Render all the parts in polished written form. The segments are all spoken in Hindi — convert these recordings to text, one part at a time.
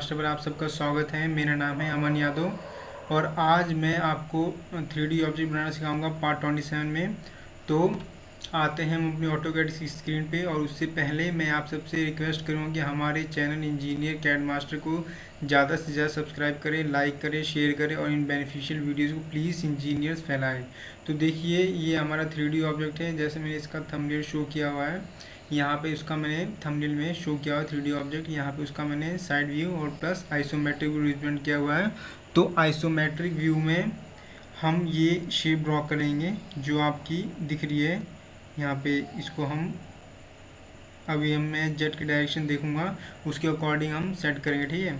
मास्टर पर आप सबका स्वागत है। मेरा नाम है अमन यादव और आज मैं आपको 3D ऑब्जेक्ट बनाना सिखाऊंगा पार्ट 27 में। तो आते हैं हम अपने ऑटोकैड की स्क्रीन पे, और उससे पहले मैं आप सबसे रिक्वेस्ट करूँगा कि हमारे चैनल इंजीनियर कैड मास्टर को ज़्यादा से ज़्यादा सब्सक्राइब करें, लाइक करें, शेयर करें और इन बेनिफिशियल वीडियोज़ को प्लीज़ इंजीनियर्स फैलाएँ। तो देखिए, ये हमारा 3D ऑब्जेक्ट है, जैसे मैंने इसका थंबनेल शो किया हुआ है। यहाँ पे उसका मैंने थंबनेल में शो किया हुआ 3D ऑब्जेक्ट, यहाँ पे उसका मैंने साइड व्यू और प्लस आइसोमेट्रिक व्यू रिप्रेजेंट किया हुआ है। तो आइसोमेट्रिक व्यू में हम ये शेप ड्रॉ करेंगे जो आपकी दिख रही है यहाँ पे। इसको हम अभी मैं जेट की डायरेक्शन देखूंगा, उसके अकॉर्डिंग हम सेट करेंगे, ठीक है।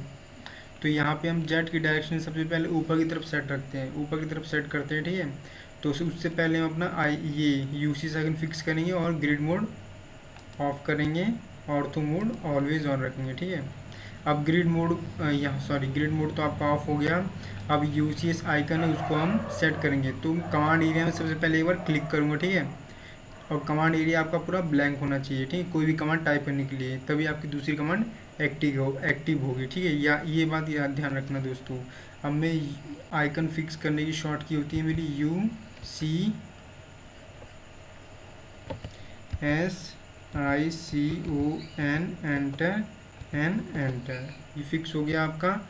तो यहाँ पे हम जेट की डायरेक्शन सबसे पहले ऊपर की तरफ सेट रखते हैं, ऊपर की तरफ सेट करते हैं, ठीक है। तो उससे पहले हम अपना ये यूसी सेकंड फिक्स करेंगे और ग्रिड मोड ऑफ करेंगे, ऑर्थो मोड ऑलवेज ऑन रखेंगे, ठीक है। अब ग्रिड मोड ग्रिड मोड तो आपका ऑफ हो गया। अब यूसीएस आइकन है, उसको हम सेट करेंगे। तो कमांड एरिया में सबसे पहले एक बार क्लिक करूँगा, ठीक है। और कमांड एरिया आपका पूरा ब्लैंक होना चाहिए, ठीक है, कोई भी कमांड टाइप करने के लिए, तभी आपकी दूसरी कमांड एक्टिव होगी, ठीक है। या ये बात याद ध्यान रखना दोस्तों। अब मैं आइकन फिक्स करने की शॉर्ट की होती है मेरी UCSICON, एंटर एंटर। ये फिक्स हो गया आपका।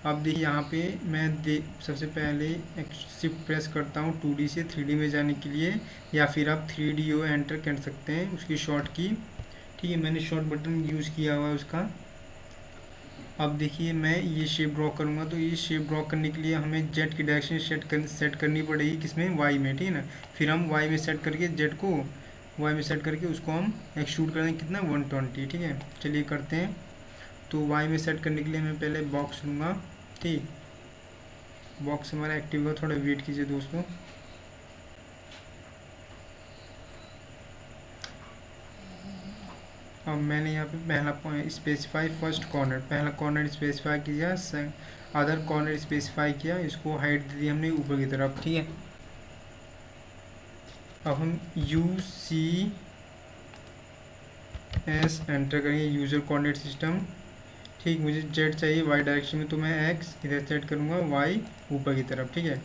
अब देखिए यहाँ पे मैं सबसे पहले एक शिफ्ट प्रेस करता हूँ 2D से 3D में जाने के लिए, या फिर आप 3DO एंटर कर सकते हैं उसकी शॉर्ट की, ठीक है। मैंने शॉर्ट बटन यूज़ किया हुआ है उसका। अब देखिए मैं ये शेप ड्रॉ करूँगा, तो ये शेप ड्रॉ करने के लिए हमें जेट की डायरेक्शन सेट करनी पड़ेगी, किसमें, वाई में, ठीक है ना। फिर हम वाई में सेट करके जेट को वाई में सेट करके उसको हम एक्सट्रूड कर देंगे, कितना, 120, ठीक है। चलिए करते हैं। तो वाई में सेट करने के लिए मैं पहले बॉक्स लूँगा, ठीक। बॉक्स हमारा एक्टिव हुआ, थोड़ा वेट कीजिए दोस्तों। अब मैंने यहाँ पे पहला स्पेसिफाई फर्स्ट कॉर्नर, पहला कॉर्नर स्पेसिफाई किया, अदर कॉर्नर स्पेसिफाई किया, इसको हाइट दे दी हमने ऊपर की तरफ, ठीक है। अब हम UCS एंटर करेंगे, यूज़र कोऑर्डिनेट सिस्टम, ठीक। मुझे जेड चाहिए वाई डायरेक्शन में, तो मैं एक्स इधर सेट करूँगा, वाई ऊपर की तरफ, ठीक है।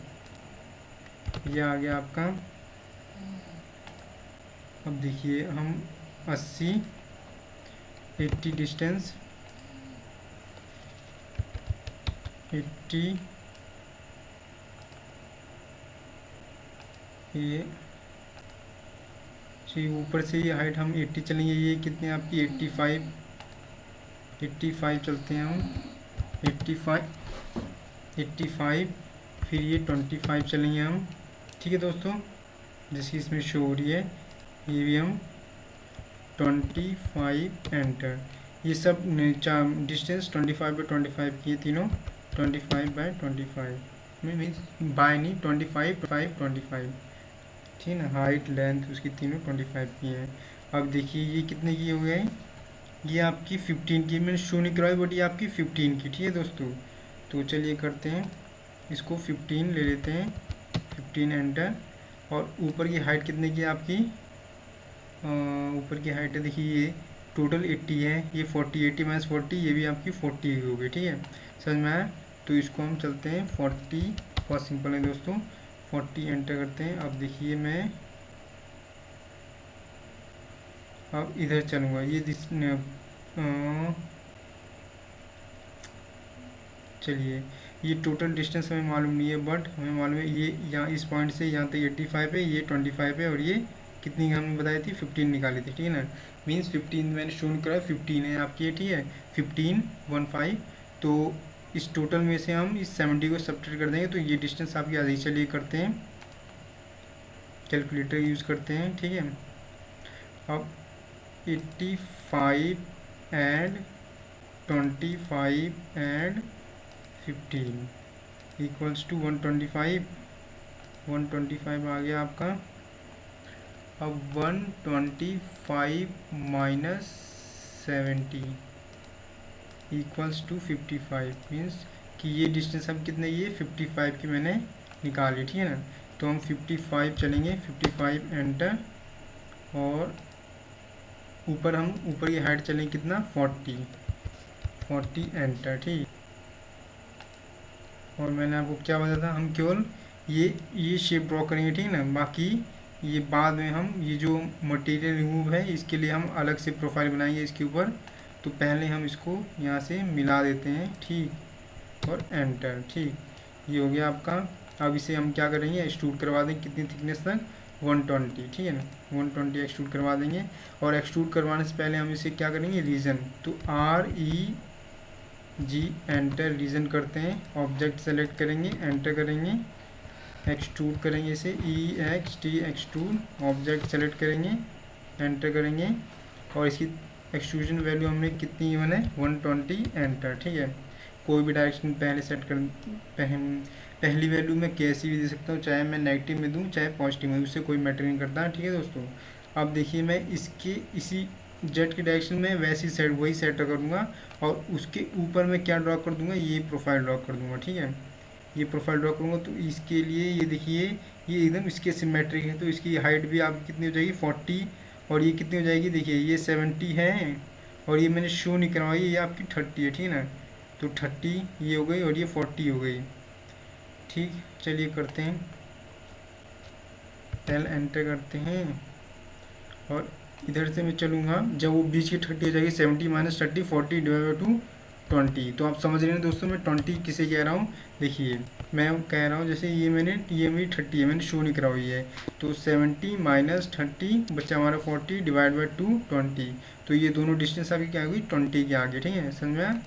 ये आ गया आपका। अब देखिए हम 80 डिस्टेंस 80, ये ऊपर से ये हाइट हम 80 चलेंगे, ये कितने आपकी 85 चलते हैं हम, 85, फिर ये 25 चलेंगे हम, ठीक है दोस्तों, जैसे इसमें शो हो रही है। ये भी हम 25 एंटर। ये सब डिस्टेंस 25/25 किए तीनों, 25/25 मीन्स बाय नहीं, 25 ठीक है ना। हाइट लेंथ उसकी तीनों 25 की है। अब देखिए ये कितने की हो गए, ये आपकी 15 की, मैंने शो नहीं करवाई, बट ये आपकी 15 की, ठीक है दोस्तों। तो चलिए करते हैं, इसको 15 ले लेते हैं, 15 एंटर। और ऊपर की हाइट कितने की है आपकी, ऊपर की हाइट है, देखिए ये टोटल 80 है, ये 40, 80 - 40, ये भी आपकी 40 हो गई, ठीक है। समझ में आया। तो इसको हम चलते हैं 40, बहुत सिंपल है दोस्तों, 40 एंटर करते हैं। अब देखिए मैं अब इधर चलूँगा, ये चलिए, ये टोटल डिस्टेंस हमें मालूम नहीं है, बट हमें मालूम है ये यहाँ इस पॉइंट से यहाँ तक 85 है, ये 25 है, और ये कितनी हमने बताई थी, 15 निकाली थी, ठीक है ना। मीन्स 15 मैंने शो करा, 15 है आपकी, ठीक है, 15 तो इस टोटल में से हम इस 70 को सब्ट्रैक्ट कर देंगे, तो ये डिस्टेंस आपकी आ जाएगी। चलिए करते हैं, कैलकुलेटर यूज़ करते हैं, ठीक है। अब 85 एंड 25 एंड 15 इक्वल्स टू 125 आ गया आपका। अब 125 - 70 इक्वल्स टू 55, मीन्स कि ये डिस्टेंस हम कितने, ये 55 की मैंने निकाली, ठीक है ना। तो हम 55 चलेंगे, 55 एंटर, और ऊपर की हाइट चलेंगे कितना, 40 एंटर, ठीक। और मैंने आपको क्या बताया था, हम केवल ये शेप ड्रॉ करेंगे, ठीक है ना। बाकी ये बाद में हम ये जो मटेरियल रिमूव है इसके लिए हम अलग से प्रोफाइल बनाएंगे इसके ऊपर। तो पहले हम इसको यहाँ से मिला देते हैं, ठीक, और एंटर, ठीक, ये हो गया आपका। अब इसे हम क्या करेंगे, एक्सट्रूड करवा देंगे कितनी थिकनेस तक, 120, ठीक है ना, 120 एक्सट्रूड करवा देंगे। और एक्सट्रूड करवाने से पहले हम इसे क्या करेंगे, रीजन, तो REG एंटर रीजन करते हैं, ऑब्जेक्ट सेलेक्ट करेंगे, एंटर करेंगे, एक्सट्रूड करेंगे इसे, EXT एक्सट्रूड, ऑब्जेक्ट सेलेक्ट करेंगे, एंटर करेंगे, और इसकी एक्सट्रूजन वैल्यू हमने कितनी बने 120, एंटर, ठीक है। कोई भी डायरेक्शन पहले सेट कर पहली वैल्यू मैं कैसी भी दे सकता हूँ, चाहे मैं नेगेटिव में दूँ चाहे पॉजिटिव में, उससे कोई मैटर नहीं करता, ठीक है दोस्तों। अब देखिए मैं इसके इसी जेड की डायरेक्शन में वैसी सेट वही सेट करूँगा, और उसके ऊपर मैं क्या ड्रॉ कर दूँगा, ये प्रोफाइल ड्रॉ कर दूँगा, ठीक है। ये प्रोफाइल ड्रॉ करूँगा तो इसके लिए ये देखिए ये एकदम इसके सिमेट्रिक है, तो इसकी हाइट भी आपकी कितनी हो जाएगी 40, और ये कितनी हो जाएगी, देखिए ये 70 है, और ये मैंने शो नहीं करवाई, ये आपकी 30 है, ठीक है ना। तो 30 ये हो गई और ये 40 हो गई, ठीक। चलिए करते हैं, एल एंटर करते हैं, और इधर से मैं चलूँगा, जब वो बीच की 30 हो जाएगी 70 - 30 40 डिवाइड बाई 20। तो आप समझ रहे हैं दोस्तों मैं 20 किसे कह रहा हूँ। देखिए मैं कह रहा हूँ जैसे ये मेरी 30 है, मैंने शो नहीं करा हुई है, तो 70 - 30 बच्चा हमारा 40 डिवाइड बाई 20। तो ये दोनों डिस्टेंस आगे क्या होगी, 20 के आगे, ठीक है, समझ में आया।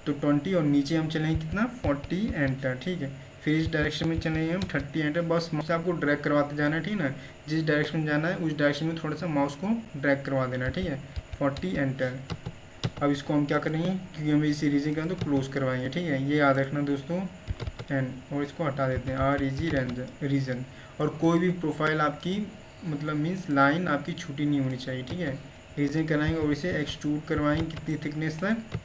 तो 20 और नीचे हम चलेंगे कितना 40, एंटर, ठीक है। फिर इस डायरेक्शन में चलेंगे हम 30, एंटर, बस माउस से आपको ड्रैग करवाते जाना है, ठीक है ना। जिस डायरेक्शन में जाना है उस डायरेक्शन में थोड़ा सा माउस को ड्रैग करवा देना, ठीक है, 40, एंटर। अब इसको हम क्या करेंगे, क्योंकि हमें इसे रीजन करें तो क्लोज करवाएंगे, ठीक है, ये याद रखना दोस्तों, एन, और इसको हटा देते हैं, REG रीजन। और कोई भी प्रोफाइल आपकी मतलब मीन्स लाइन आपकी छूटी नहीं होनी चाहिए, ठीक है। रीजन कराएंगे और इसे एक्सट्रूड करवाएंगे कितनी थिकनेस तक,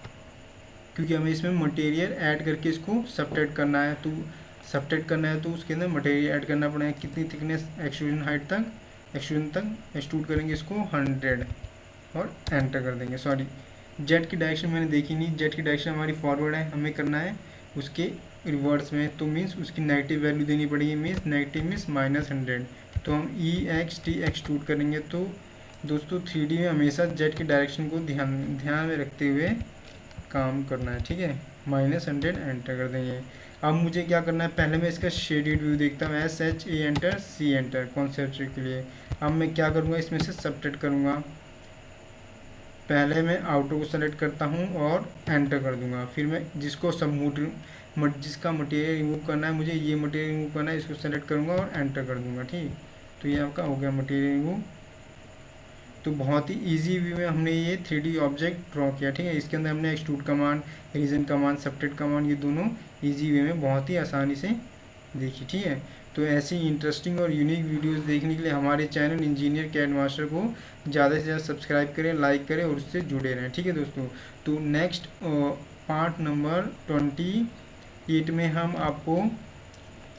क्योंकि हमें इसमें मटेरियल ऐड करके इसको सबट्रैक्ट करना है, तो उसके अंदर मटेरियल ऐड करना पड़ेगा, कितनी थिकनेस, एक्सट्रूजन हाइट तक, एक्सट्रूजन तक एक्सट्रूड करेंगे इसको 100, और एंटर कर देंगे। सॉरी, जेड की डायरेक्शन मैंने देखी नहीं, जेड की डायरेक्शन हमारी फॉरवर्ड है, हमें करना है उसके रिवर्स में, तो मीन्स उसकी नेगेटिव वैल्यू देनी पड़ेगी, मीन्स नेगेटिव मीन्स -100। तो हम EXT एक्सट्रूड करेंगे। तो दोस्तों 3D में हमेशा जेड की डायरेक्शन को ध्यान में रखते हुए काम करना है, ठीक है, -100, एंटर कर देंगे। अब मुझे क्या करना है, पहले मैं इसका शेडेड व्यू देखता हूँ, SHA enter, C enter, concept के लिए। अब मैं क्या करूँगा, इसमें से सबट्रैक्ट करूँगा, पहले मैं आउटर को सेलेक्ट करता हूँ और एंटर कर दूंगा, फिर मैं जिसका मटेरियल रिमूव करना है, मुझे ये मटेरियल रिमूव करना है, इसको सेलेक्ट करूँगा और एंटर कर दूंगा, ठीक। तो ये आपका हो गया मटेरियल रिमूव। तो बहुत ही इजी वे में हमने ये 3D ऑब्जेक्ट ड्रॉ किया, ठीक है। इसके अंदर हमने extrude command, region command, subtract command, ये दोनों इजी वे में बहुत ही आसानी से देखी, ठीक है। तो ऐसी इंटरेस्टिंग और यूनिक वीडियोस देखने के लिए हमारे चैनल इंजीनियर कैड मास्टर को ज़्यादा से ज़्यादा सब्सक्राइब करें, लाइक करें और उससे जुड़े रहें, ठीक है दोस्तों। तो नेक्स्ट पार्ट नंबर 28 में हम आपको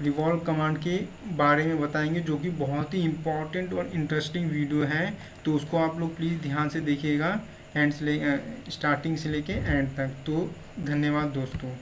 रिवॉल्व कमांड के बारे में बताएंगे, जो कि बहुत ही इम्पॉर्टेंट और इंटरेस्टिंग वीडियो है। तो उसको आप लोग प्लीज़ ध्यान से देखिएगा, स्टार्टिंग से लेके एंड तक। तो धन्यवाद दोस्तों।